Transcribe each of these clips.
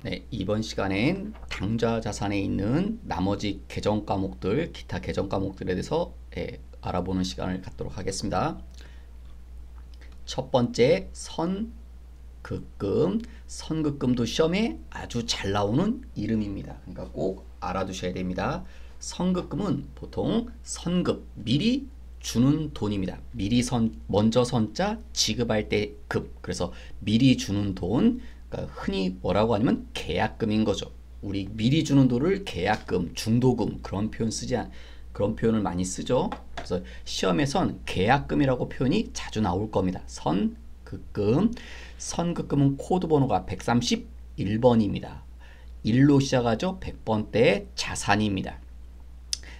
네, 이번 시간엔 당좌 자산에 있는 나머지 계정 과목들, 기타 계정 과목들에 대해서 알아보는 시간을 갖도록 하겠습니다. 첫 번째, 선급금. 선급금도 시험에 아주 잘 나오는 이름입니다. 그러니까 꼭 알아두셔야 됩니다. 선급금은 보통 선급, 미리 주는 돈입니다. 먼저 선자, 지급할 때 급. 그래서 미리 주는 돈. 그러니까 흔히 뭐라고 하냐면 계약금인 거죠. 우리 미리 주는 돈을 계약금, 중도금 그런 그런 표현을 많이 쓰죠. 그래서 시험에선 계약금이라고 표현이 자주 나올 겁니다. 선급금. 선급금은 코드 번호가 131번입니다. 1로 시작하죠. 100번대 자산입니다.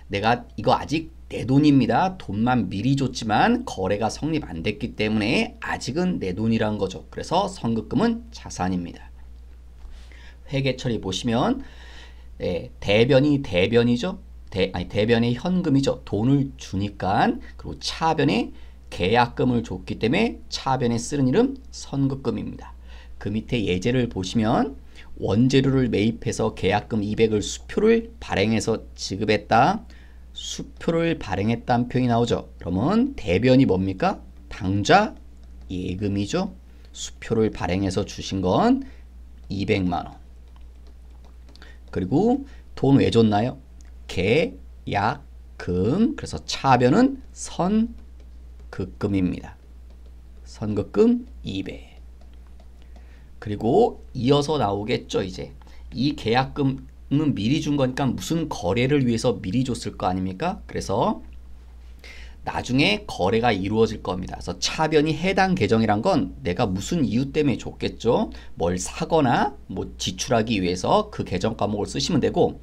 내가 이거 아직 내 돈입니다. 돈만 미리 줬지만 거래가 성립 안 됐기 때문에 아직은 내 돈이란 거죠. 그래서 선급금은 자산입니다. 회계처리 보시면 대변이죠. 대변의 현금이죠. 돈을 주니까. 그리고 차변에 계약금을 줬기 때문에 차변에 쓰는 이름 선급금입니다. 그 밑에 예제를 보시면 원재료를 매입해서 계약금 200을 수표를 발행해서 지급했다. 수표를 발행했다는 표현이 나오죠. 그러면 대변이 뭡니까? 당좌 예금이죠. 수표를 발행해서 주신 건 200만원. 그리고 돈 왜 줬나요? 계약금. 그래서 차변은 선급금입니다. 선급금 200. 그리고 이어서 나오겠죠. 이제 이 계약금은 미리 준 거니까 무슨 거래를 위해서 미리 줬을 거 아닙니까? 그래서 나중에 거래가 이루어질 겁니다. 그래서 차변이 해당 계정이란 건 내가 무슨 이유 때문에 줬겠죠. 뭘 사거나 뭐 지출하기 위해서 그 계정 과목을 쓰시면 되고,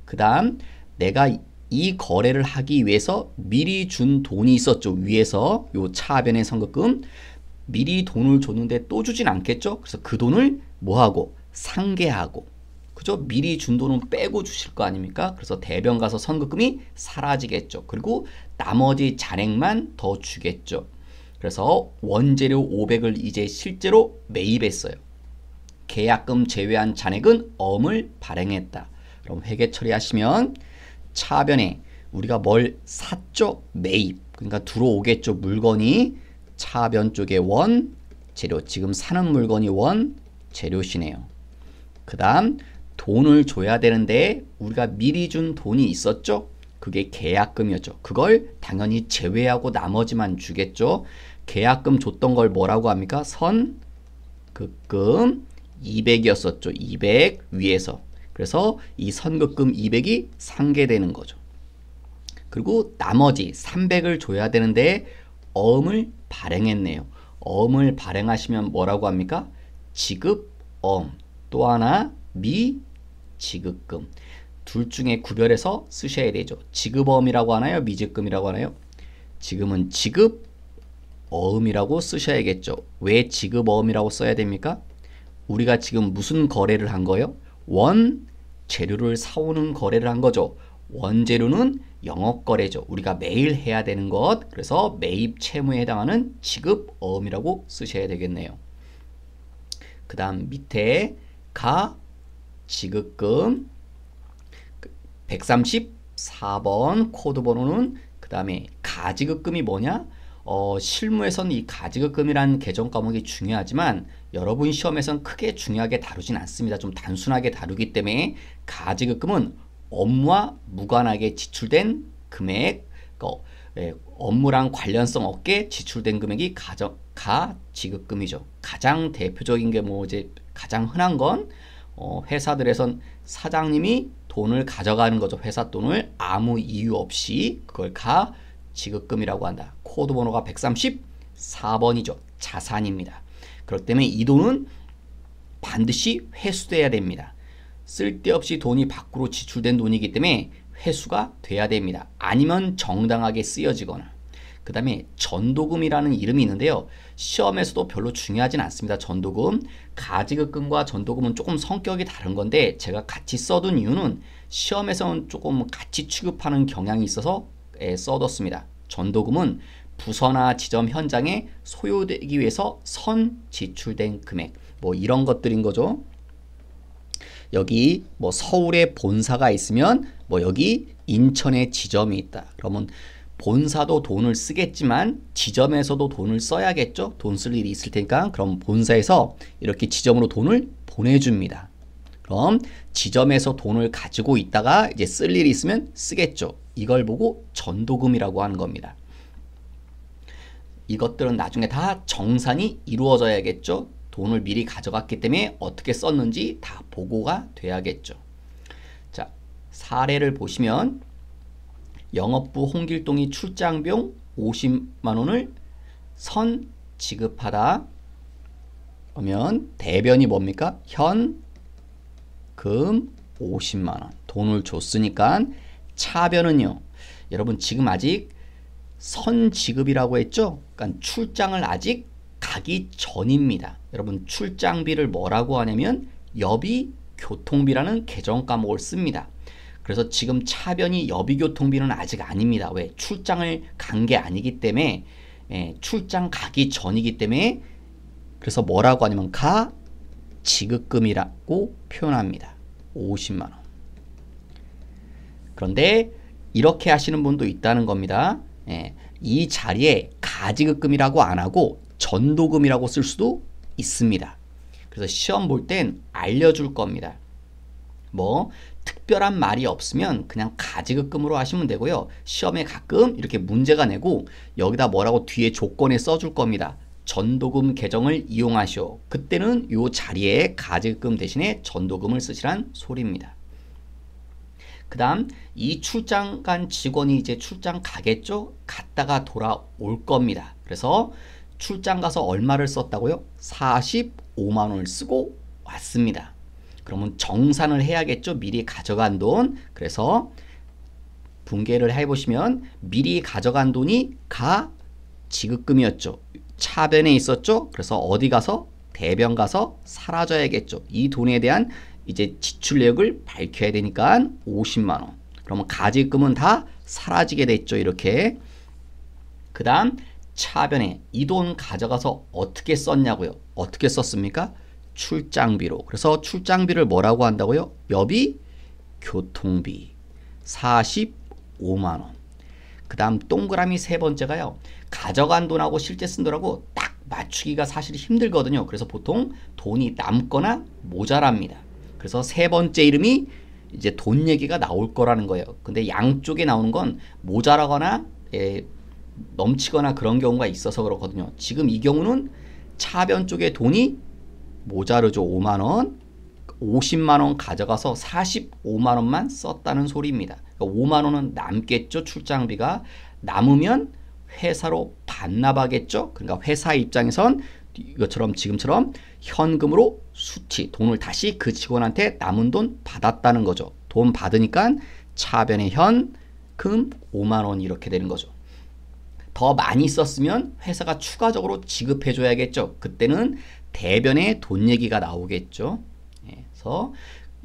그 다음 내가 이 거래를 하기 위해서 미리 준 돈이 있었죠. 위에서 요 차변의 선급금 미리 돈을 줬는데 또 주진 않겠죠. 그래서 그 돈을 뭐하고 상계하고, 그죠? 미리 준 돈은 빼고 주실 거 아닙니까? 그래서 대변 가서 선급금이 사라지겠죠. 그리고 나머지 잔액만 더 주겠죠. 그래서 원재료 500을 이제 실제로 매입했어요. 계약금 제외한 잔액은 어음을 발행했다. 그럼 회계 처리하시면 차변에 우리가 뭘 샀죠? 매입. 그러니까 들어오겠죠. 물건이 차변 쪽에 원 재료. 지금 사는 물건이 원 재료시네요. 그 다음 돈을 줘야 되는데 우리가 미리 준 돈이 있었죠? 그게 계약금이었죠. 그걸 당연히 제외하고 나머지만 주겠죠. 계약금 줬던 걸 뭐라고 합니까? 선급금 200이었었죠. 200 위에서. 그래서 이 선급금 200이 상계되는 거죠. 그리고 나머지 300을 줘야 되는데 어음을 발행했네요. 어음을 발행하시면 뭐라고 합니까? 지급어음. 또 하나 미지급금. 둘 중에 구별해서 쓰셔야 되죠. 지급어음이라고 하나요? 미지급금이라고 하나요? 지금은 지급어음이라고 쓰셔야겠죠. 왜 지급어음이라고 써야 됩니까? 우리가 지금 무슨 거래를 한 거예요? 원재료를 사오는 거래를 한 거죠. 원재료는 영업거래죠. 우리가 매일 해야 되는 것. 그래서 매입 채무에 해당하는 지급어음이라고 쓰셔야 되겠네요. 그 다음 밑에 지급금 134번 코드 번호는, 그 다음에 가지급금이 뭐냐? 실무에서는 이 가지급금이라는 계정 과목이 중요하지만 여러분 시험에서는 크게 중요하게 다루진 않습니다. 좀 단순하게 다루기 때문에 가지급금은 업무와 무관하게 지출된 금액, 업무랑 관련성 없게 지출된 금액이 가지급금이죠. 가장 대표적인 게 뭐 이제 가장 흔한 건 회사들에선 사장님이 돈을 가져가는 거죠. 회사 돈을 아무 이유 없이. 그걸 가지급금이라고 한다. 코드 번호가 134번이죠. 자산입니다. 그렇기 때문에 이 돈은 반드시 회수돼야 됩니다. 쓸데없이 돈이 밖으로 지출된 돈이기 때문에 회수가 돼야 됩니다. 아니면 정당하게 쓰여지거나. 그 다음에 전도금이라는 이름이 있는데요. 시험에서도 별로 중요하진 않습니다. 전도금. 가지급금과 전도금은 조금 성격이 다른 건데 제가 같이 써둔 이유는 시험에서는 조금 같이 취급하는 경향이 있어서 써뒀습니다. 전도금은 부서나 지점 현장에 소요되기 위해서 지출된 금액, 뭐 이런 것들인 거죠. 여기 뭐 서울에 본사가 있으면 뭐 여기 인천에 지점이 있다. 그러면 본사도 돈을 쓰겠지만 지점에서도 돈을 써야겠죠. 돈 쓸 일이 있을 테니까. 그럼 본사에서 이렇게 지점으로 돈을 보내줍니다. 그럼 지점에서 돈을 가지고 있다가 이제 쓸 일이 있으면 쓰겠죠. 이걸 보고 전도금이라고 하는 겁니다. 이것들은 나중에 다 정산이 이루어져야겠죠. 돈을 미리 가져갔기 때문에 어떻게 썼는지 다 보고가 돼야겠죠. 자, 사례를 보시면 영업부 홍길동이 출장비용 50만 원을 선 지급하다. 그러면 대변이 뭡니까? 현금 50만 원. 돈을 줬으니까 차변은요. 여러분 지금 아직 선 지급이라고 했죠? 그러니까 출장을 아직 가기 전입니다. 여러분 출장비를 뭐라고 하냐면 여비 교통비라는 개정 과목을 씁니다. 그래서 지금 차변이 여비교통비는 아직 아닙니다. 왜? 출장을 간 게 아니기 때문에 출장 가기 전이기 때문에 그래서 뭐라고 하냐면 가지급금이라고 표현합니다. 50만 원. 그런데 이렇게 하시는 분도 있다는 겁니다. 이 자리에 가지급금이라고 안 하고 전도금이라고 쓸 수도 있습니다. 그래서 시험 볼 땐 알려줄 겁니다. 뭐 특별한 말이 없으면 그냥 가지급금으로 하시면 되고요. 시험에 가끔 이렇게 문제가 내고 여기다 뭐라고 뒤에 조건에 써줄 겁니다. 전도금 계정을 이용하시오. 그때는 요 자리에 가지급금 대신에 전도금을 쓰시란 소리입니다. 그 다음 이 출장 간 직원이 이제 출장 가겠죠? 갔다가 돌아올 겁니다. 그래서 출장 가서 얼마를 썼다고요? 45만 원을 쓰고 왔습니다. 그러면 정산을 해야겠죠? 미리 가져간 돈. 그래서 분계를 해보시면 미리 가져간 돈이 가지급금이었죠. 차변에 있었죠? 그래서 어디 가서? 대변 가서 사라져야겠죠. 이 돈에 대한 이제 지출 내역을 밝혀야 되니까 50만 원. 그러면 가지급금은 다 사라지게 됐죠. 이렇게. 그 다음 차변에 이 돈 가져가서 어떻게 썼냐고요? 어떻게 썼습니까? 출장비로. 그래서 출장비를 뭐라고 한다고요? 여비 교통비 45만 원. 그 다음 동그라미 세 번째가요. 가져간 돈하고 실제 쓴 돈하고 딱 맞추기가 사실 힘들거든요. 그래서 보통 돈이 남거나 모자랍니다. 그래서 세 번째 이름이 이제 돈 얘기가 나올 거라는 거예요. 근데 양쪽에 나오는 건 모자라거나 넘치거나 그런 경우가 있어서 그렇거든요. 지금 이 경우는 차변 쪽에 돈이 모자르죠. 5만 원. 50만 원 가져가서 45만 원만 썼다는 소리입니다. 그러니까 5만 원은 남겠죠. 출장비가. 남으면 회사로 반납하겠죠. 그러니까 회사 입장에선 이것처럼 지금처럼 현금으로 수치, 돈을 다시 그 직원한테 남은 돈 받았다는 거죠. 돈 받으니까 차변에 현금 5만 원 이렇게 되는 거죠. 더 많이 썼으면 회사가 추가적으로 지급해줘야겠죠. 그때는 대변에 돈 얘기가 나오겠죠. 그래서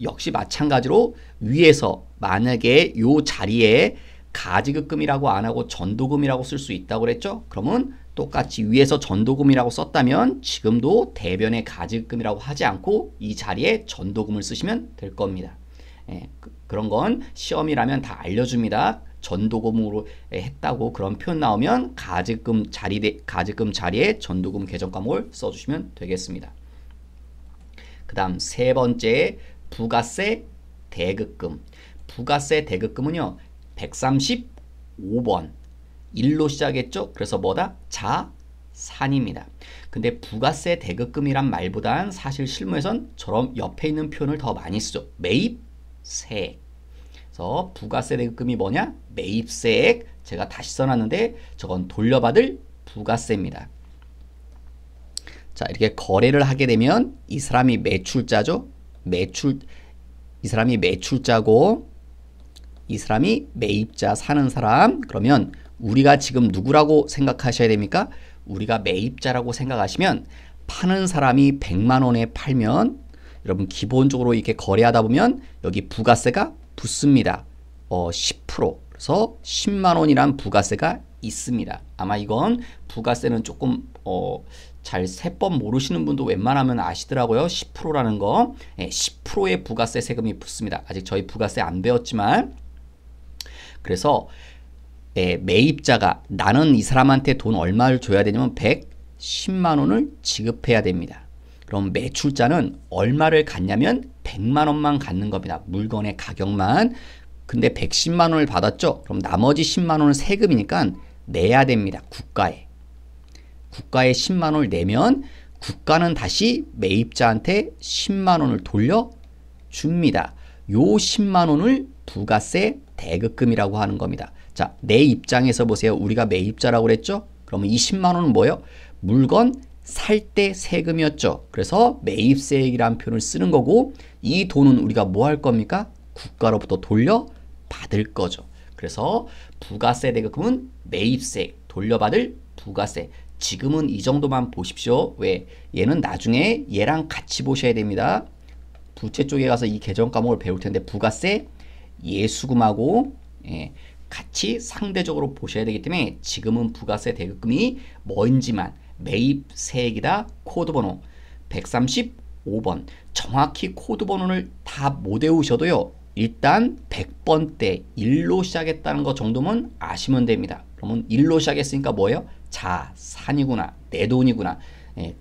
역시 마찬가지로 위에서 만약에 요 자리에 가지급금이라고 안 하고 전도금이라고 쓸 수 있다고 그랬죠. 그러면 똑같이 위에서 전도금이라고 썼다면 지금도 대변에 가지급금이라고 하지 않고 이 자리에 전도금을 쓰시면 될 겁니다. 그런 건 시험이라면 다 알려줍니다. 전도금으로 했다고 그런 표현 나오면 가지금 자리에 전도금 계정 과목을 써주시면 되겠습니다. 그 다음 세 번째 부가세 대급금. 부가세 대급금은요 135번 1로 시작했죠. 그래서 뭐다? 자산입니다. 근데 부가세 대급금이란 말보단 사실 실무에선 저런 옆에 있는 표현을 더 많이 쓰죠. 매입세액. 그래서 부가세 대급금이 뭐냐? 매입세액. 제가 다시 써놨는데 저건 돌려받을 부가세입니다. 자, 이렇게 거래를 하게 되면 이 사람이 매출자죠. 이 사람이 매출자고 이 사람이 매입자 사는 사람. 그러면 우리가 지금 누구라고 생각하셔야 됩니까? 우리가 매입자라고 생각하시면 파는 사람이 100만 원에 팔면 여러분 기본적으로 이렇게 거래하다 보면 여기 부가세가 붙습니다. 10%. 그래서 10만 원이란 부가세가 있습니다. 아마 이건 부가세는 조금 잘 세법 모르시는 분도 웬만하면 아시더라고요. 10%라는 거. 10%의 부가세 세금이 붙습니다. 아직 저희 부가세 안 배웠지만. 그래서 매입자가 나는 이 사람한테 돈 얼마를 줘야 되냐면 110만 원을 지급해야 됩니다. 그럼 매출자는 얼마를 갖냐면 100만 원만 갖는 겁니다. 물건의 가격만. 근데 110만 원을 받았죠. 그럼 나머지 10만 원은 세금이니까 내야 됩니다. 국가에 10만 원을 내면 국가는 다시 매입자한테 10만 원을 돌려줍니다. 요 10만 원을 부가세 대급금이라고 하는 겁니다. 자, 내 입장에서 보세요. 우리가 매입자라고 그랬죠? 그러면 이 10만 원은 뭐예요? 물건 살 때 세금이었죠. 그래서 매입세액이라는 표현을 쓰는 거고 이 돈은 우리가 뭐 할 겁니까? 국가로부터 돌려받을 거죠. 그래서 부가세 대급금은 매입세액, 돌려받을 부가세. 지금은 이 정도만 보십시오. 왜? 얘는 나중에 얘랑 같이 보셔야 됩니다. 부채 쪽에 가서 이 개정 과목을 배울 텐데 부가세, 예수금하고 같이 상대적으로 보셔야 되기 때문에 지금은 부가세 대급금이 뭔지만 매입세액이다 코드번호 135번 정확히 코드번호를 다 못 외우셔도요. 일단 100번대 1로 시작했다는 것 정도면 아시면 됩니다. 그러면 1로 시작했으니까 뭐예요? 자, 산이구나, 내 돈이구나.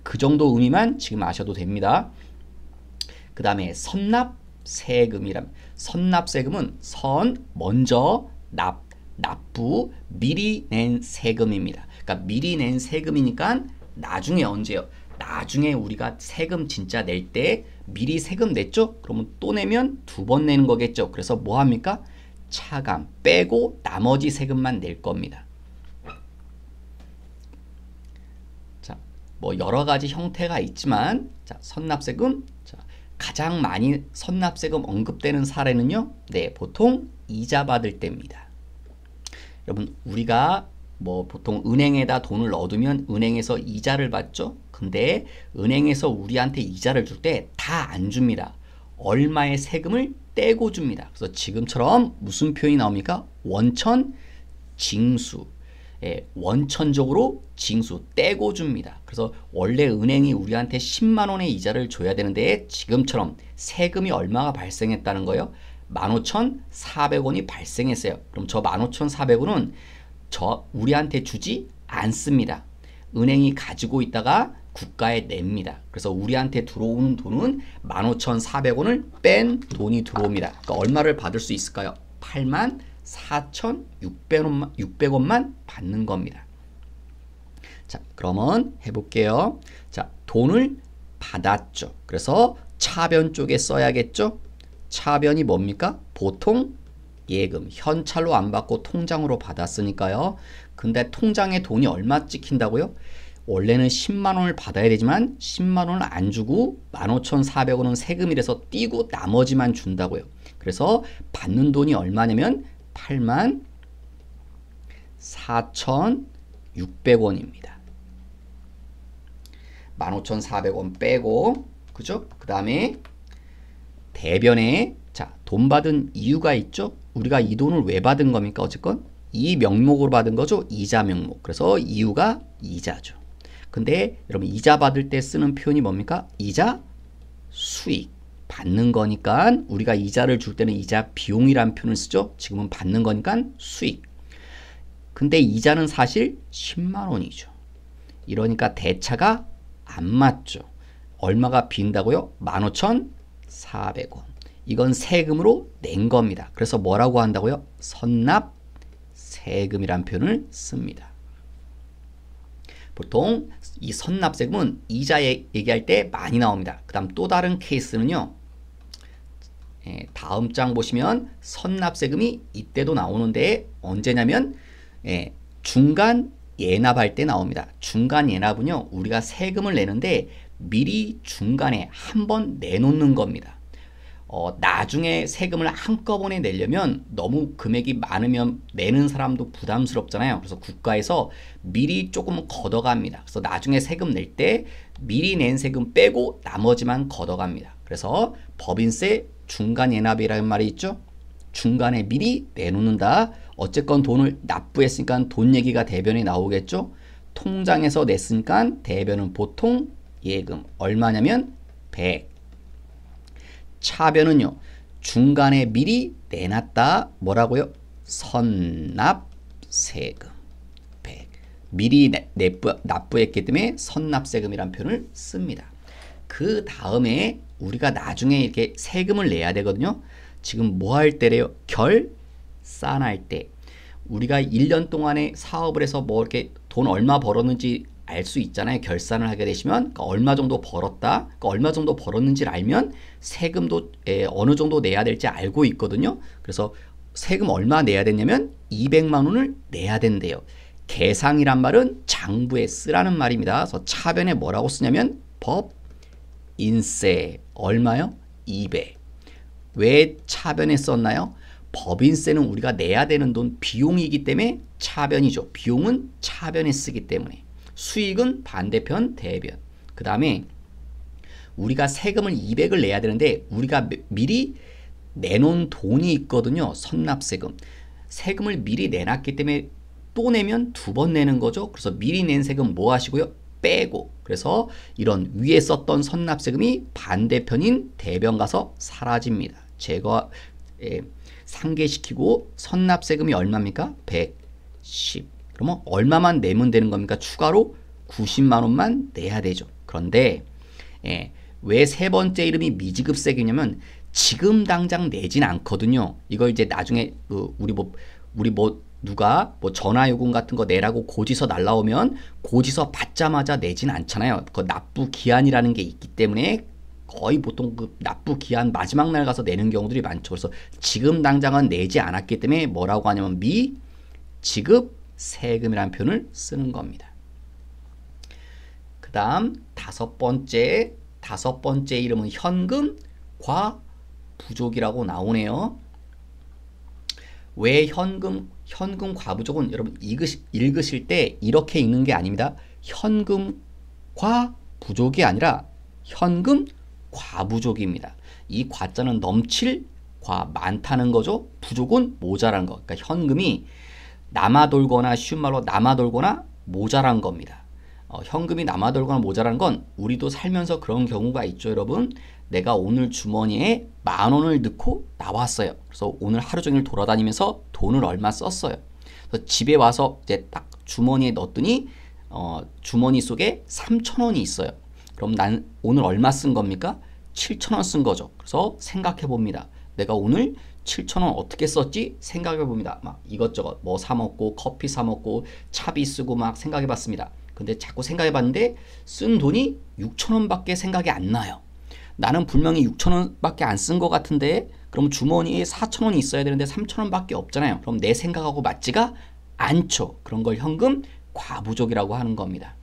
그 정도 의미만 지금 아셔도 됩니다. 그 다음에 선납세금이란 선납세금은 먼저 납부, 미리 낸 세금입니다. 그러니까 미리 낸 세금이니까 나중에 언제요? 나중에 우리가 세금 진짜 낼 때 미리 세금 냈죠? 그러면 또 내면 2번 내는 거겠죠? 그래서 뭐 합니까? 차감 빼고 나머지 세금만 낼 겁니다. 자, 뭐 여러 가지 형태가 있지만 자, 선납세금 가장 많이 선납세금 언급되는 사례는요. 보통 이자 받을 때입니다. 여러분 우리가 뭐 보통 은행에다 돈을 넣어두면 은행에서 이자를 받죠. 근데 은행에서 우리한테 이자를 줄 때 다 안 줍니다. 얼마의 세금을 떼고 줍니다. 그래서 지금처럼 무슨 표현이 나옵니까? 원천 징수. 원천적으로 징수 떼고 줍니다. 그래서 원래 은행이 우리한테 10만 원의 이자를 줘야 되는데 지금처럼 세금이 얼마가 발생했다는 거예요? 15,400원이 발생했어요. 그럼 저 15,400원은 우리한테 주지 않습니다. 은행이 가지고 있다가 국가에 냅니다. 그래서 우리한테 들어오는 돈은 15,400원을 뺀 돈이 들어옵니다. 그러니까 얼마를 받을 수 있을까요? 84,600원만 받는 겁니다. 자, 그러면 해볼게요. 자, 돈을 받았죠. 그래서 차변 쪽에 써야겠죠? 차변이 뭡니까? 보통 예금, 현찰로 안 받고 통장으로 받았으니까요. 근데 통장에 돈이 얼마 찍힌다고요? 원래는 10만 원을 받아야 되지만 10만 원을 안 주고 15,400원은 세금이라서 띄고 나머지만 준다고요. 그래서 받는 돈이 얼마냐면 84,600원입니다. 15,400원 빼고 그죠? 그 다음에 대변에 자, 돈 받은 이유가 있죠? 우리가 이 돈을 왜 받은 겁니까? 어쨌건 이 명목으로 받은 거죠. 이자 명목. 그래서 이유가 이자죠. 근데 여러분 이자 받을 때 쓰는 표현이 뭡니까? 이자 수익. 받는 거니까 우리가 이자를 줄 때는 이자 비용이라는 표현을 쓰죠. 지금은 받는 거니까 수익. 근데 이자는 사실 10만 원이죠. 이러니까 대차가 안 맞죠. 얼마가 빈다고요? 15,400원. 이건 세금으로 낸 겁니다. 그래서 뭐라고 한다고요? 선납세금이라는 표현을 씁니다. 보통 이 선납세금은 이자 얘기할 때 많이 나옵니다. 그 다음 또 다른 케이스는요. 다음 장 보시면 선납세금이 이때도 나오는데 언제냐면 중간 예납할 때 나옵니다. 중간 예납은요. 우리가 세금을 내는데 미리 중간에 한번 내놓는 겁니다. 나중에 세금을 한꺼번에 내려면 너무 금액이 많으면 내는 사람도 부담스럽잖아요. 그래서 국가에서 미리 조금 걷어갑니다. 그래서 나중에 세금 낼 때 미리 낸 세금 빼고 나머지만 걷어갑니다. 그래서 법인세 중간 예납이라는 말이 있죠. 중간에 미리 내놓는다. 어쨌건 돈을 납부했으니까 돈 얘기가 대변에 나오겠죠. 통장에서 냈으니까 대변은 보통 예금 얼마냐면 100. 차변은요. 중간에 미리 내놨다. 뭐라고요? 선납세금 100. 미리 납부했기 때문에 선납세금이란 표현을 씁니다. 그 다음에 우리가 나중에 이렇게 세금을 내야 되거든요. 지금 뭐 할 때래요? 결산할 때. 우리가 1년 동안에 사업을 해서 뭐 이렇게 돈 얼마 벌었는지 알 수 있잖아요. 결산을 하게 되시면 그러니까 얼마 정도 벌었다. 그러니까 얼마 정도 벌었는지를 알면 세금도 어느 정도 내야 될지 알고 있거든요. 그래서 세금 얼마 내야 되냐면 200만 원을 내야 된대요. 계상이란 말은 장부에 쓰라는 말입니다. 그래서 차변에 뭐라고 쓰냐면 법인세 얼마요? 200. 왜 차변에 썼나요? 법인세는 우리가 내야 되는 돈 비용이기 때문에 차변이죠. 비용은 차변에 쓰기 때문에. 수익은 반대편 대변. 그 다음에 우리가 세금을 200을 내야 되는데 우리가 미리 내놓은 돈이 있거든요. 선납세금. 세금을 미리 내놨기 때문에 또 내면 2번 내는 거죠. 그래서 미리 낸 세금 뭐 하시고요? 빼고. 그래서 이런 위에 썼던 선납세금이 반대편인 대변 가서 사라집니다. 제거 상계시키고 선납세금이 얼마입니까? 110. 그러면 얼마만 내면 되는 겁니까? 추가로 90만 원만 내야 되죠. 그런데 왜 세 번째 이름이 미지급세금이냐면 지금 당장 내진 않거든요. 이걸 이제 나중에 우리 누가 전화요금 같은 거 내라고 고지서 날라오면 고지서 받자마자 내진 않잖아요. 그 납부 기한이라는 게 있기 때문에 거의 보통 그 납부 기한 마지막 날 가서 내는 경우들이 많죠. 그래서 지금 당장은 내지 않았기 때문에 뭐라고 하냐면 미지급 세금이라는 표현을 쓰는 겁니다. 그 다음 다섯 번째 이름은 현금 과부족이라고 나오네요. 왜 현금 과부족은 여러분 읽으실 때 이렇게 읽는 게 아닙니다. 현금 과부족이 아니라 현금 과부족입니다. 이 과자는 넘칠 많다는 거죠. 부족은 모자란 거. 그러니까 현금이 남아돌거나 쉬운 말로 남아돌거나 모자란 겁니다. 현금이 남아돌거나 모자란 건 우리도 살면서 그런 경우가 있죠, 여러분. 내가 오늘 주머니에 10,000원을 넣고 나왔어요. 그래서 오늘 하루 종일 돌아다니면서 돈을 얼마 썼어요. 그래서 집에 와서 이제 딱 주머니에 넣었더니 주머니 속에 3,000원이 있어요. 그럼 난 오늘 얼마 쓴 겁니까? 7,000원 쓴 거죠. 그래서 생각해 봅니다. 내가 오늘 7,000원 어떻게 썼지? 생각해 봅니다. 막 이것저것 뭐 사 먹고 커피 사 먹고 차비 쓰고 막 생각해 봤습니다. 근데 자꾸 생각해 봤는데 쓴 돈이 6,000원밖에 생각이 안 나요. 나는 분명히 6,000원밖에 안 쓴 것 같은데 그럼 주머니에 4,000원이 있어야 되는데 3,000원밖에 없잖아요. 그럼 내 생각하고 맞지가 않죠. 그런 걸 현금 과부족이라고 하는 겁니다.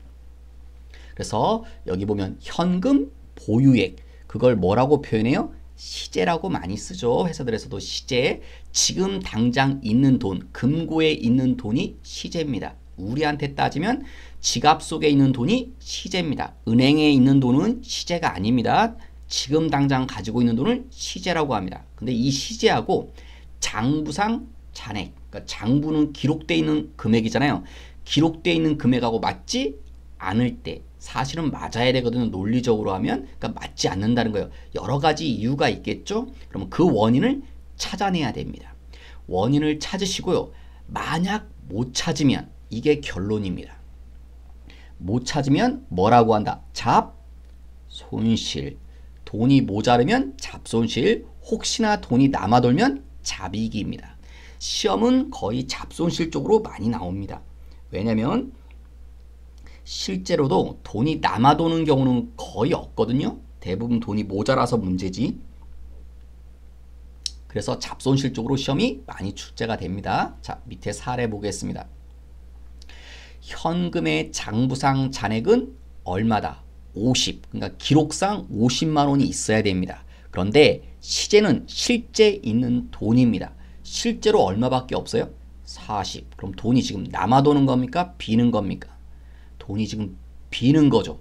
그래서 여기 보면 현금 보유액 그걸 뭐라고 표현해요? 시제라고 많이 쓰죠. 회사들에서도 시제. 지금 당장 있는 돈, 금고에 있는 돈이 시제입니다. 우리한테 따지면 지갑 속에 있는 돈이 시제입니다. 은행에 있는 돈은 시제가 아닙니다. 지금 당장 가지고 있는 돈을 시제라고 합니다. 근데 이 시제하고 장부상 잔액, 그러니까 장부는 기록되어 있는 금액이잖아요. 기록되어 있는 금액하고 맞지 않을 때 사실은 맞아야 되거든요. 논리적으로 하면. 그러니까 맞지 않는다는 거예요. 여러 가지 이유가 있겠죠. 그러면 그 원인을 찾아내야 됩니다. 원인을 찾으시고요. 만약 못 찾으면 이게 결론입니다. 못 찾으면 뭐라고 한다? 잡손실. 돈이 모자르면 잡손실. 혹시나 돈이 남아돌면 잡이익입니다. 시험은 거의 잡손실 쪽으로 많이 나옵니다. 왜냐면 실제로도 돈이 남아도는 경우는 거의 없거든요. 대부분 돈이 모자라서 문제지. 그래서 잡손실 쪽으로 시험이 많이 출제가 됩니다. 자, 밑에 사례 보겠습니다. 현금의 장부상 잔액은 얼마다? 50. 그러니까 기록상 50만 원이 있어야 됩니다. 그런데 시제는 실제 있는 돈입니다. 실제로 얼마밖에 없어요? 40. 그럼 돈이 지금 남아도는 겁니까? 비는 겁니까? 돈이 지금 비는 거죠.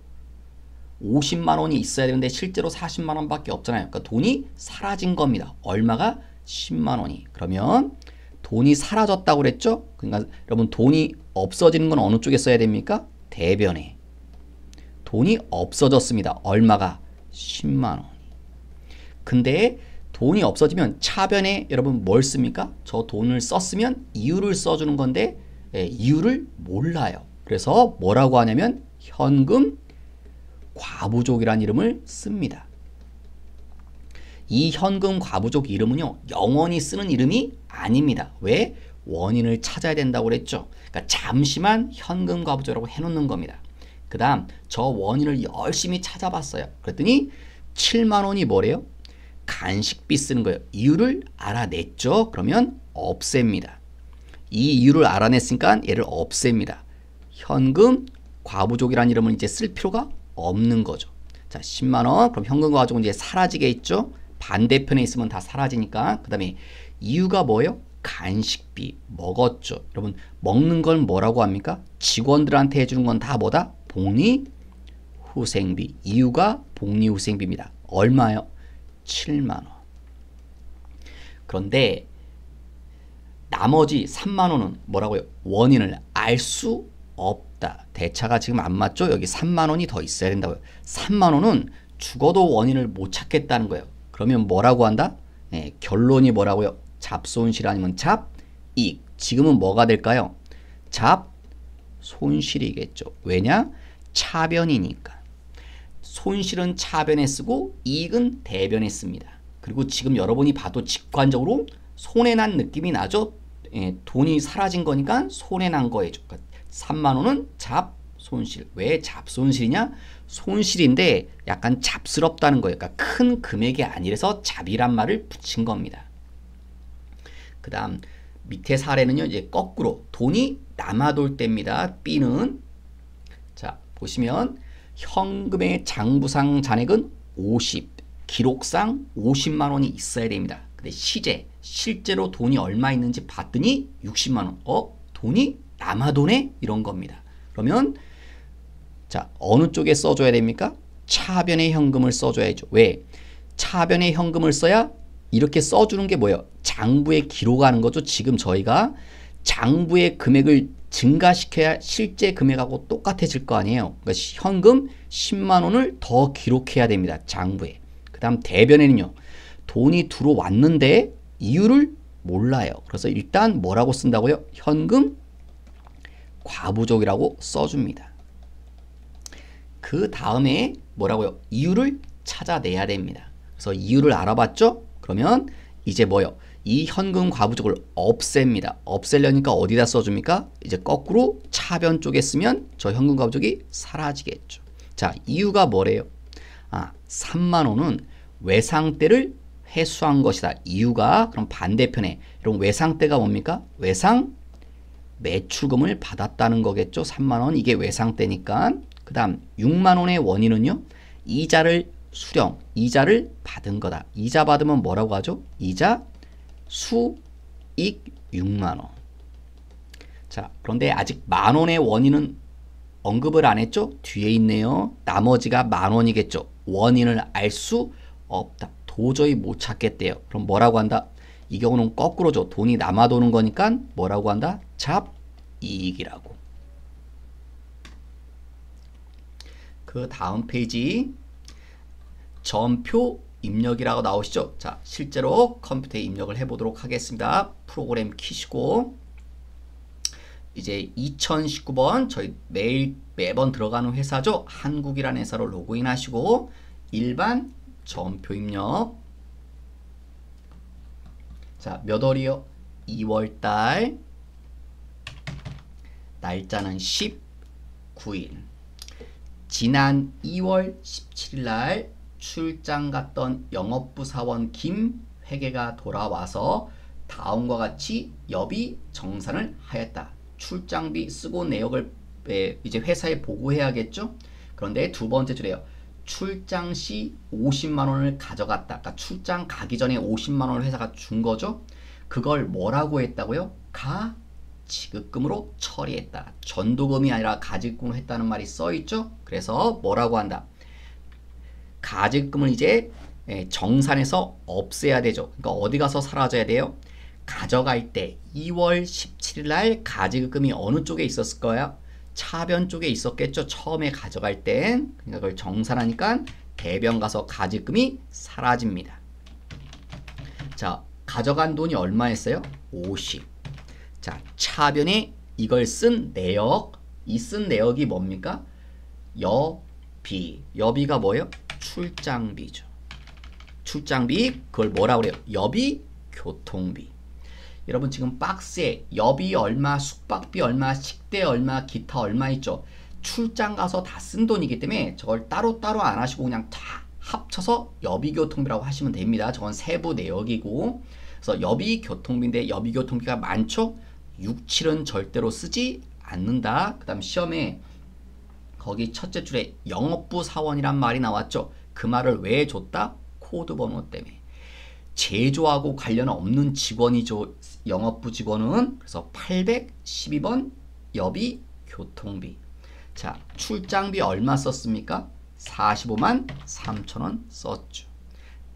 50만 원이 있어야 되는데 실제로 40만 원밖에 없잖아요. 그러니까 돈이 사라진 겁니다. 얼마가? 10만 원이. 그러면 돈이 사라졌다고 그랬죠? 그러니까 여러분 돈이 없어지는 건 어느 쪽에 써야 됩니까? 대변에 돈이 없어졌습니다. 얼마가? 10만 원이. 근데 돈이 없어지면 차변에 여러분 뭘 씁니까? 저 돈을 썼으면 이유를 써주는 건데 이유를 몰라요. 그래서 뭐라고 하냐면 현금 과부족이라는 이름을 씁니다. 이 현금 과부족 이름은요, 영원히 쓰는 이름이 아닙니다. 왜? 원인을 찾아야 된다고 그랬죠. 그러니까 잠시만 현금 과부족이라고 해놓는 겁니다. 그 다음 저 원인을 열심히 찾아봤어요. 그랬더니 7만 원이 뭐래요? 간식비 쓰는 거예요. 이유를 알아냈죠. 그러면 없앱니다. 이 이유를 알아냈으니까 얘를 없앱니다. 현금 과부족이라는 이름은 이제 쓸 필요가 없는 거죠. 자, 10만 원. 그럼 현금 과부족은 이제 사라지겠죠. 반대편에 있으면 다 사라지니까. 그 다음에 이유가 뭐예요? 간식비. 먹었죠. 여러분 먹는 건 뭐라고 합니까? 직원들한테 해주는 건 다 뭐다? 복리후생비. 이유가 복리후생비입니다. 얼마요? 7만 원. 그런데 나머지 3만 원은 뭐라고요? 원인을 알 수 없다. 대차가 지금 안 맞죠? 여기 3만 원이 더 있어야 된다고요. 3만 원은 죽어도 원인을 못 찾겠다는 거예요. 그러면 뭐라고 한다? 네, 결론이 뭐라고요? 잡손실 아니면 잡이익. 지금은 뭐가 될까요? 잡손실이겠죠. 왜냐? 차변이니까. 손실은 차변에 쓰고 이익은 대변에 씁니다. 그리고 지금 여러분이 봐도 직관적으로 손해난 느낌이 나죠? 돈이 사라진 거니까 손해난 거예요. 그러니까 3만 원은 잡손실. 왜 잡손실이냐? 손실인데 약간 잡스럽다는 거예요. 그러니까 큰 금액이 아니라서 잡이란 말을 붙인 겁니다. 그 다음 밑에 사례는요, 이제 거꾸로 돈이 남아돌 때입니다. B는 자 보시면 현금의 장부상 잔액은 50, 기록상 50만 원이 있어야 됩니다. 근데 실제로 돈이 얼마 있는지 봤더니 60만 원. 돈이 남아도네? 이런 겁니다. 그러면 자, 어느 쪽에 써줘야 됩니까? 차변의 현금을 써줘야죠. 왜? 차변의 현금을 써야 이렇게 써주는 게 뭐예요? 장부에 기록하는 거죠. 지금 저희가 장부의 금액을 증가시켜야 실제 금액하고 똑같아질 거 아니에요. 그러니까 현금 10만 원을 더 기록해야 됩니다. 장부에. 그 다음 대변에는요. 돈이 들어왔는데 이유를 몰라요. 그래서 일단 뭐라고 쓴다고요? 현금 과부족이라고 써줍니다. 그 다음에 뭐라고요? 이유를 찾아내야 됩니다. 그래서 이유를 알아봤죠? 그러면 이제 뭐요? 이 현금 과부족을 없앱니다. 없애려니까 어디다 써줍니까? 이제 거꾸로 차변 쪽에 쓰면 저 현금 과부족이 사라지겠죠. 자, 이유가 뭐래요? 3만 원은 외상대를 회수한 것이다. 이유가 그럼 반대편에 이런 외상대가 뭡니까? 외상 매출금을 받았다는 거겠죠. 3만 원 이게 외상대니까. 그 다음 6만 원의 원인은요. 이자를 받은 거다. 이자 받으면 뭐라고 하죠? 이자 수익 6만 원. 자, 그런데 아직 만 원의 원인은 언급을 안 했죠? 뒤에 있네요. 나머지가 만 원이겠죠. 원인을 알 수 없다. 도저히 못 찾겠대요. 그럼 뭐라고 한다? 이 경우는 거꾸로죠. 돈이 남아도는 거니까 뭐라고 한다? 잡이익이라고. 그 다음 페이지 전표 입력이라고 나오시죠. 자, 실제로 컴퓨터에 입력을 해보도록 하겠습니다. 프로그램 키시고 이제 2019번 저희 매번 들어가는 회사죠. 한국이라는 회사로 로그인 하시고 일반 전표 입력. 자, 몇 월이요? 2월달. 날짜는 19일. 지난 2월 17일 날 출장 갔던 영업부 사원 김 회계가 돌아와서 다음과 같이 여비 정산을 하였다. 출장비 쓰고 내역을 이제 회사에 보고해야겠죠. 그런데 두 번째 줄에요. 출장 시 50만 원을 가져갔다. 그러니까 출장 가기 전에 50만 원을 회사가 준 거죠. 그걸 뭐라고 했다고요? 가지급금으로 처리했다. 전도금이 아니라 가지급금을 했다는 말이 써있죠. 그래서 뭐라고 한다? 가지급금을 이제 정산해서 없애야 되죠. 그러니까 어디 가서 사라져야 돼요? 가져갈 때 2월 17일 날 가지급금이 어느 쪽에 있었을 거야? 차변 쪽에 있었겠죠. 처음에 가져갈 땐. 그러니까 그걸 정산하니까 대변 가서 가지금이 사라집니다. 자, 가져간 돈이 얼마였어요? 50. 자, 차변에 이걸 쓴 내역. 이 쓴 내역이 뭡니까? 여비. 여비가 뭐예요? 출장비죠. 출장비, 그걸 뭐라고 그래요? 여비, 교통비. 여러분 지금 박스에 여비 얼마, 숙박비 얼마, 식대 얼마, 기타 얼마 있죠? 출장 가서 다 쓴 돈이기 때문에 저걸 따로따로 안 하시고 그냥 다 합쳐서 여비 교통비라고 하시면 됩니다. 저건 세부 내역이고. 그래서 여비 교통비인데 여비 교통비가 많죠? 6, 7은 절대로 쓰지 않는다. 그 다음 시험에 거기 첫째 줄에 영업부 사원이란 말이 나왔죠? 그 말을 왜 줬다? 코드 번호 때문에. 제조하고 관련 없는 직원이죠. 영업부 직원은. 그래서 812번 여비 교통비. 자, 출장비 얼마 썼습니까? 45만 3천원 썼죠.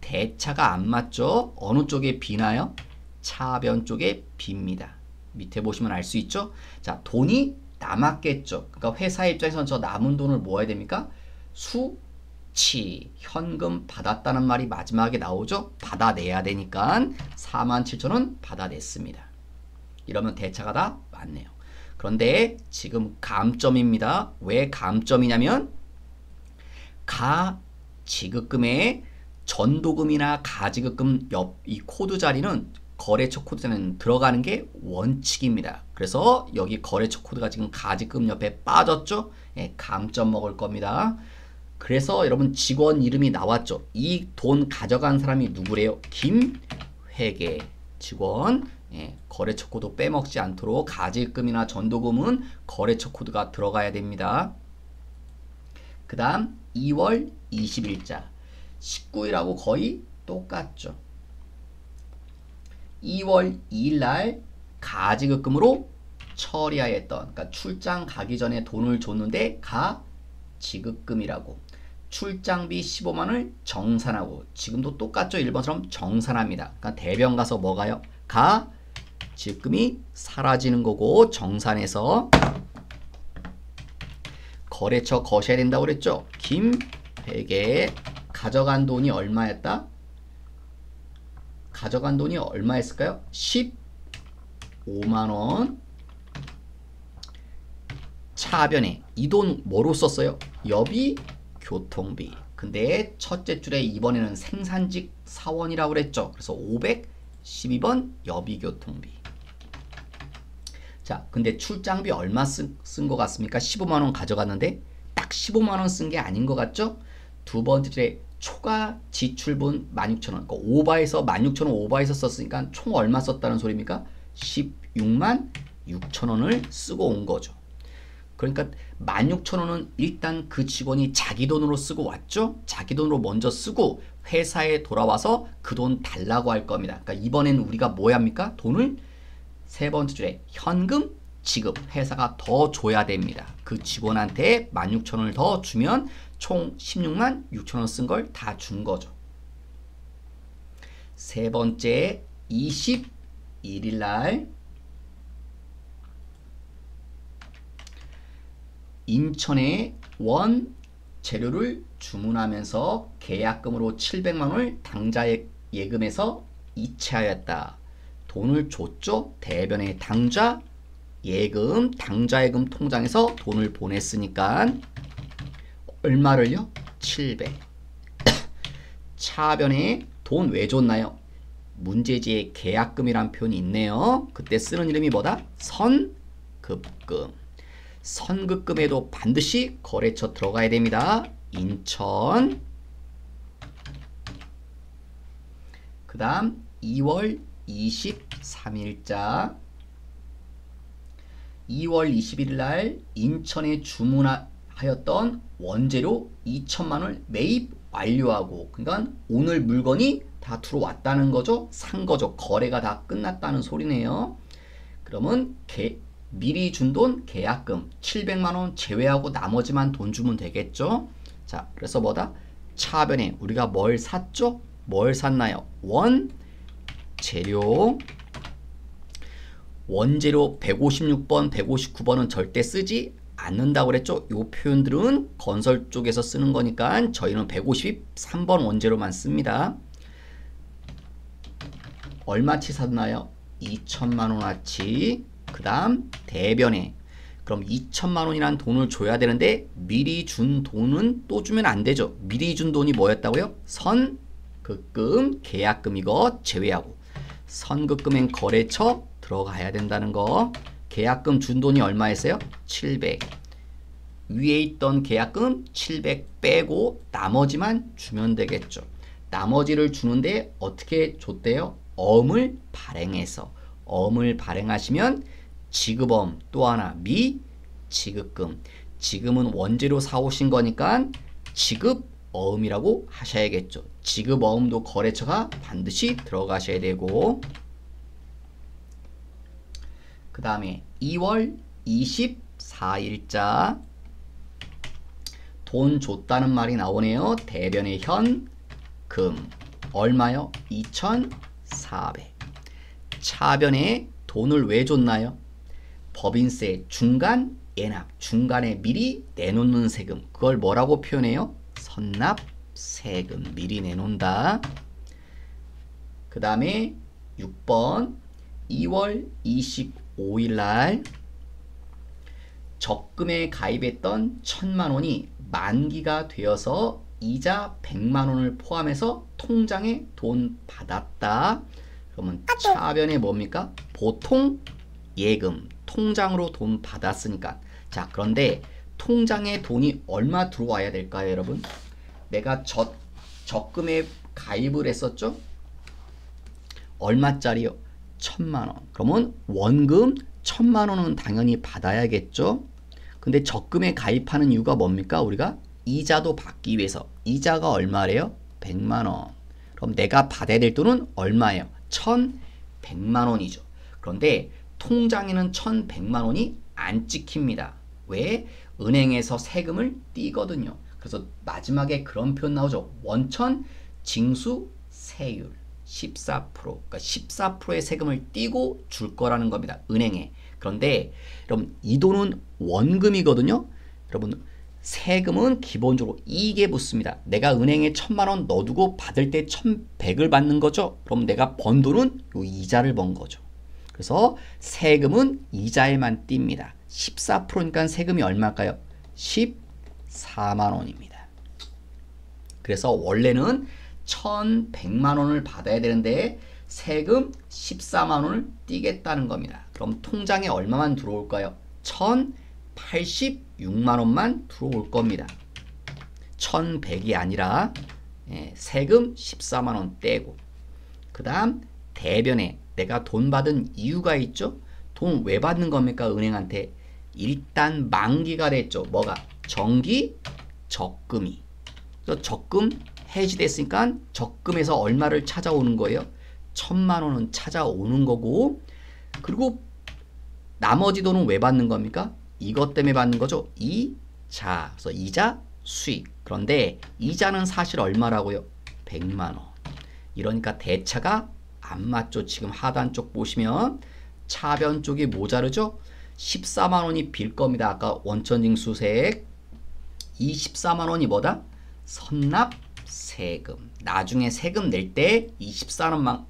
대차가 안 맞죠? 어느 쪽에 비나요? 차변 쪽에 빕니다. 밑에 보시면 알 수 있죠? 자, 돈이 남았겠죠. 그러니까 회사 입장에서는 저 남은 돈을 뭐 해야 됩니까? 수치, 현금 받았다는 말이 마지막에 나오죠? 받아내야 되니까 47,000원 받아냈습니다. 이러면 대차가 다 맞네요. 그런데 지금 감점입니다. 왜 감점이냐면 가지급금에 전도금이나 가지급금 옆 이 코드 자리는 거래처 코드에는 들어가는 게 원칙입니다. 그래서 여기 거래처 코드가 지금 가지금 옆에 빠졌죠? 예, 감점 먹을 겁니다. 그래서 여러분 직원 이름이 나왔죠? 이 돈 가져간 사람이 누구래요? 김회계 직원. 예, 거래처 코드 빼먹지 않도록 가지금이나 전도금은 거래처 코드가 들어가야 됩니다. 그 다음 2월 20일자 19일하고 거의 똑같죠. 2월 2일날 가지급금으로 처리하였던, 그러니까 출장 가기 전에 돈을 줬는데 가지급금이라고. 출장비 15만원을 정산하고, 지금도 똑같죠. 1번처럼 정산합니다. 그러니까 대변 가서 뭐가요? 가지급금이 사라지는 거고, 정산해서 거래처 거셔야 된다고 그랬죠. 김회계 가져간 돈이 얼마였다? 가져간 돈이 얼마였을까요? 15만원. 차변에 이 돈 뭐로 썼어요? 여비 교통비. 근데 첫째 줄에 이번에는 생산직 사원이라고 그랬죠. 그래서 512번 여비 교통비. 자, 근데 출장비 얼마 쓴 것 같습니까? 15만원 가져갔는데 딱 15만원 쓴 게 아닌 것 같죠? 두 번째 줄에 초과 지출분 16,000원. 그러니까 오바해서 16,000원 오바해서 썼으니까 총 얼마 썼다는 소리입니까? 16만 6천원을 쓰고 온 거죠. 그러니까 16,000원은 일단 그 직원이 자기 돈으로 쓰고 왔죠. 자기 돈으로 먼저 쓰고 회사에 돌아와서 그 돈 달라고 할 겁니다. 그러니까 이번에는 우리가 뭐 합니까? 돈을 세 번째 줄에 현금 지급, 회사가 더 줘야 됩니다. 그 직원한테 16,000원을 더 주면 총 16만 6천원 쓴 걸 다 준 거죠. 세 번째 21일 날 인천에 원 재료를 주문하면서 계약금으로 700만원을 당좌 예금에서 이체하였다. 돈을 줬죠. 대변에 당좌 예금, 당좌 예금 통장에서 돈을 보냈으니까 얼마를요? 700. 차변에 돈 왜 줬나요? 문제지에 계약금이란 표현이 있네요. 그때 쓰는 이름이 뭐다? 선급금. 선급금에도 반드시 거래처 들어가야 됩니다. 인천. 그 다음 2월 23일자 2월 21일 날 인천에 주문하였던 원재료 2천만원을 매입 완료하고, 그러니까 오늘 물건이 다 들어왔다는 거죠. 산 거죠. 거래가 다 끝났다는 소리네요. 그러면 미리 준 돈 계약금 700만원 제외하고 나머지만 돈 주면 되겠죠. 자, 그래서 뭐다? 차변에 우리가 뭘 샀죠? 뭘 샀나요? 원재료. 원재료 156번, 159번은 절대 쓰지 않는다고 그랬죠? 이 표현들은 건설 쪽에서 쓰는 거니까 저희는 153번 원재료만 씁니다. 얼마치 샀나요? 2천만 원어치. 그 다음 대변에 그럼 2천만 원이란 돈을 줘야 되는데 미리 준 돈은 또 주면 안 되죠. 미리 준 돈이 뭐였다고요? 선급금, 계약금 이거 제외하고 선급금엔 거래처 들어가야 된다는 거. 계약금 준 돈이 얼마였어요? 700. 위에 있던 계약금 700 빼고 나머지만 주면 되겠죠. 나머지를 주는데 어떻게 줬대요? 어음을 발행해서. 어음을 발행하시면 지급어음 또 하나 미지급금. 지금은 원재료 사오신 거니까 지급어음이라고 하셔야겠죠. 지급어음도 거래처가 반드시 들어가셔야 되고 그 다음에 2월 24일자 돈 줬다는 말이 나오네요. 대변의 현금 얼마요? 2,400. 차변에 돈을 왜 줬나요? 법인세 중간 예납, 중간에 미리 내놓는 세금, 그걸 뭐라고 표현해요? 선납세금, 미리 내놓는다. 그 다음에 6번 2월 25일 날 적금에 가입했던 1,000만 원이 만기가 되어서 이자 100만 원을 포함해서 통장에 돈 받았다. 그러면 차변에 뭡니까? 보통 예금, 통장으로 돈 받았으니까. 자, 그런데 통장에 돈이 얼마 들어와야 될까요, 여러분? 내가 적금에 가입을 했었죠? 얼마짜리요? 1,000만 원. 그러면 원금 1,000만 원은 당연히 받아야겠죠? 근데 적금에 가입하는 이유가 뭡니까? 우리가 이자도 받기 위해서. 이자가 얼마래요? 100만 원. 그럼 내가 받아야 될 돈은 얼마예요? 1,100만 원이죠. 그런데 통장에는 1,100만 원이 안 찍힙니다. 왜? 은행에서 세금을 떼거든요. 그래서 마지막에 그런 표현 나오죠. 원천 징수 세율 14%. 그러니까 14%의 세금을 떼고 줄 거라는 겁니다. 은행에. 그런데 여러분 이 돈은 원금이거든요. 여러분 세금은 기본적으로 이게 붙습니다. 내가 은행에 1,000만 원 넣어두고 받을 때 1,100을 받는 거죠. 그럼 내가 번 돈은 요 이자를 번 거죠. 그래서 세금은 이자에만 띱니다. 14%니까 세금이 얼마일까요? 14만 원입니다. 그래서 원래는 1,100만 원을 받아야 되는데 세금 14만 원을 떼겠다는 겁니다. 그럼 통장에 얼마만 들어올까요? 1,086만 원만 들어올 겁니다. 1,100이 아니라 세금 14만 원 떼고 그 다음 대변에 내가 돈 받은 이유가 있죠? 돈 왜 받는 겁니까? 은행한테. 일단 만기가 됐죠. 뭐가? 정기 적금이. 그래서 적금 해지됐으니까 적금에서 얼마를 찾아오는 거예요? 1,000만 원은 찾아오는 거고 그리고 나머지 돈은 왜 받는 겁니까? 이것 때문에 받는 거죠. 이자. 그래서 이자 수익. 그런데 이자는 사실 얼마라고요? 100만 원. 이러니까 대차가 안 맞죠. 지금 하단 쪽 보시면 차변 쪽이 모자르죠. 14만 원이 빌 겁니다. 아까 원천징수세액. 이 14만 원이 뭐다? 선납세금. 나중에 세금 낼 때 이 14만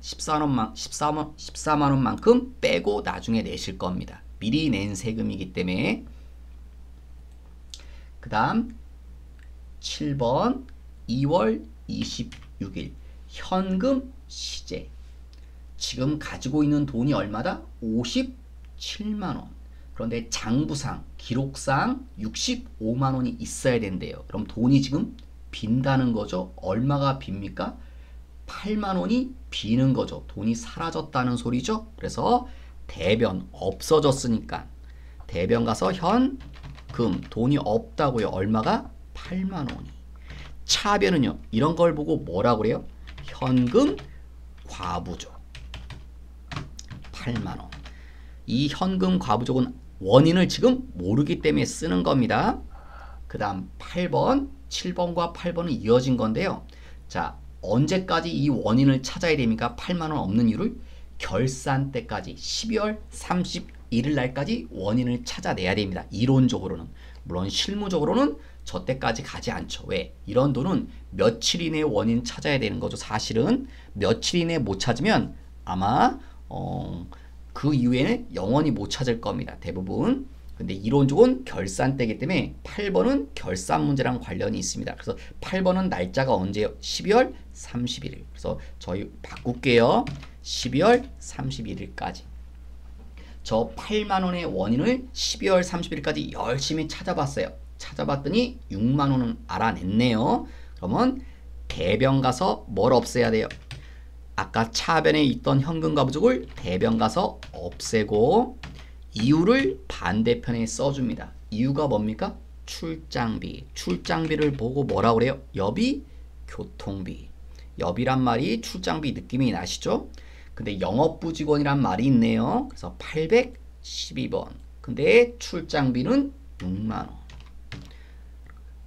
원만큼 빼고 나중에 내실 겁니다. 미리 낸 세금이기 때문에. 그 다음 7번 2월 26일 현금 시제. 지금 가지고 있는 돈이 얼마다? 57만 원. 그런데 장부상, 기록상 65만 원이 있어야 된대요. 그럼 돈이 지금 빈다는 거죠. 얼마가 빕니까? 8만 원이 비는 거죠. 돈이 사라졌다는 소리죠. 그래서 대변 없어졌으니까 대변 가서 현금 돈이 없다고요. 얼마가? 8만 원이. 차변은요. 이런 걸 보고 뭐라고 그래요? 현금 과부족. 8만 원. 이 현금 과부족은 원인을 지금 모르기 때문에 쓰는 겁니다. 그 다음 8번, 7번과 8번은 이어진 건데요. 자, 언제까지 이 원인을 찾아야 됩니까? 8만 원 없는 이유를 결산 때까지 12월 1일 날까지 원인을 찾아내야 됩니다. 이론적으로는. 물론 실무적으로는 저 때까지 가지 않죠. 왜? 이런 돈은 며칠 이내에 원인 찾아야 되는 거죠. 사실은 며칠 이내에 못 찾으면 아마 그 이후에는 영원히 못 찾을 겁니다. 대부분. 근데 이론적은 결산때이기 때문에 8번은 결산 문제랑 관련이 있습니다. 그래서 8번은 날짜가 언제요? 12월 31일. 그래서 저희 바꿀게요. 12월 31일까지. 저 8만원의 원인을 12월 31일까지 열심히 찾아봤어요. 찾아봤더니 6만원은 알아냈네요. 그러면 대변 가서 뭘 없애야 돼요? 아까 차변에 있던 현금과 부족을 대변 가서 없애고 이유를 반대편에 써줍니다. 이유가 뭡니까? 출장비. 출장비를 보고 뭐라고 그래요? 여비, 교통비. 여비란 말이 출장비 느낌이 나시죠? 근데 영업부 직원이란 말이 있네요. 그래서 812번. 근데 출장비는 6만원.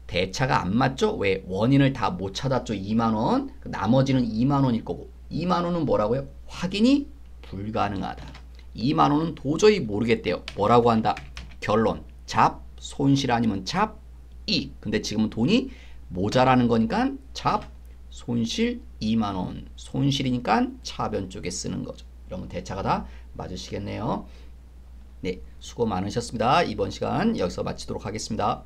대차가 안 맞죠? 왜? 원인을 다 못 찾았죠. 2만원. 나머지는 2만원일 거고. 2만원은 뭐라고요? 확인이 불가능하다. 2만원은 도저히 모르겠대요. 뭐라고 한다? 결론. 잡, 손실 아니면 잡, 이익. 근데 지금은 돈이 모자라는 거니까 잡, 손실 2만원. 손실이니까 차변 쪽에 쓰는 거죠. 이러면 대차가 다 맞으시겠네요. 네, 수고 많으셨습니다. 이번 시간 여기서 마치도록 하겠습니다.